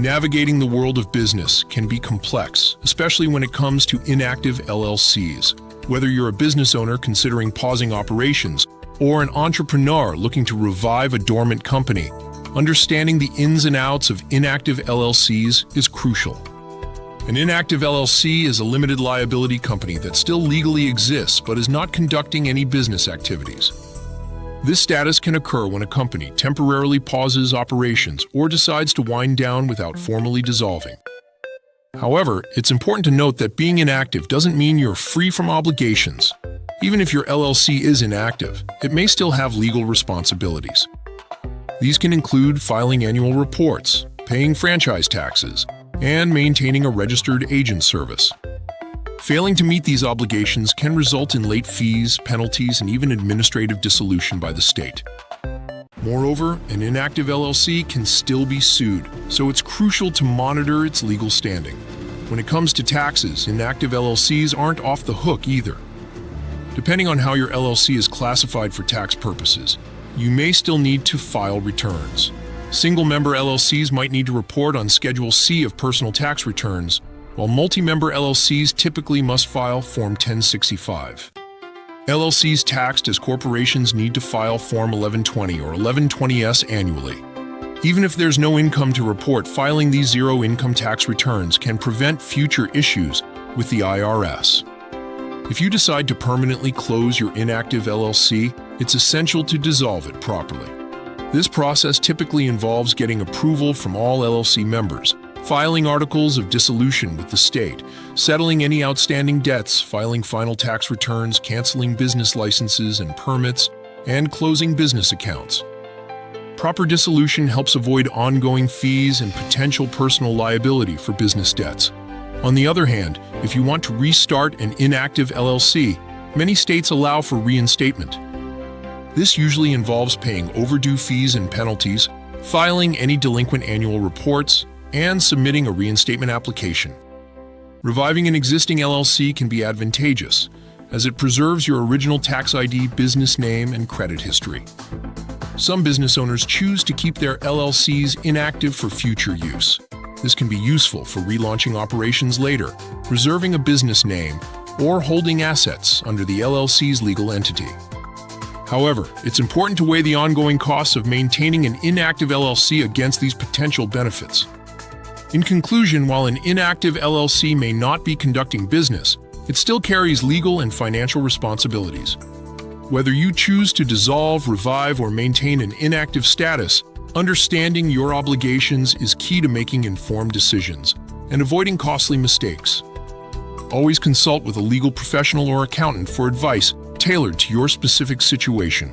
Navigating the world of business can be complex, especially when it comes to inactive LLCs. Whether you're a business owner considering pausing operations or an entrepreneur looking to revive a dormant company, understanding the ins and outs of inactive LLCs is crucial. An inactive LLC is a limited liability company that still legally exists but is not conducting any business activities. This status can occur when a company temporarily pauses operations or decides to wind down without formally dissolving. However, it's important to note that being inactive doesn't mean you're free from obligations. Even if your LLC is inactive, it may still have legal responsibilities. These can include filing annual reports, paying franchise taxes, and maintaining a registered agent service. Failing to meet these obligations can result in late fees, penalties, and even administrative dissolution by the state. Moreover, an inactive LLC can still be sued, so it's crucial to monitor its legal standing. When it comes to taxes, inactive LLCs aren't off the hook either. Depending on how your LLC is classified for tax purposes, you may still need to file returns. Single-member LLCs might need to report on Schedule C of personal tax returns, while multi-member LLCs typically must file Form 1065. LLCs taxed as corporations need to file Form 1120 or 1120S annually. Even if there's no income to report, filing these zero-income tax returns can prevent future issues with the IRS. If you decide to permanently close your inactive LLC, it's essential to dissolve it properly. This process typically involves getting approval from all LLC members, filing articles of dissolution with the state, settling any outstanding debts, filing final tax returns, canceling business licenses and permits, and closing business accounts. Proper dissolution helps avoid ongoing fees and potential personal liability for business debts. On the other hand, if you want to restart an inactive LLC, many states allow for reinstatement. This usually involves paying overdue fees and penalties, filing any delinquent annual reports, and submitting a reinstatement application. Reviving an existing LLC can be advantageous, as it preserves your original tax ID, business name, and credit history. Some business owners choose to keep their LLCs inactive for future use. This can be useful for relaunching operations later, reserving a business name, or holding assets under the LLC's legal entity. However, it's important to weigh the ongoing costs of maintaining an inactive LLC against these potential benefits. In conclusion, while an inactive LLC may not be conducting business, it still carries legal and financial responsibilities. Whether you choose to dissolve, revive, or maintain an inactive status, understanding your obligations is key to making informed decisions and avoiding costly mistakes. Always consult with a legal professional or accountant for advice tailored to your specific situation.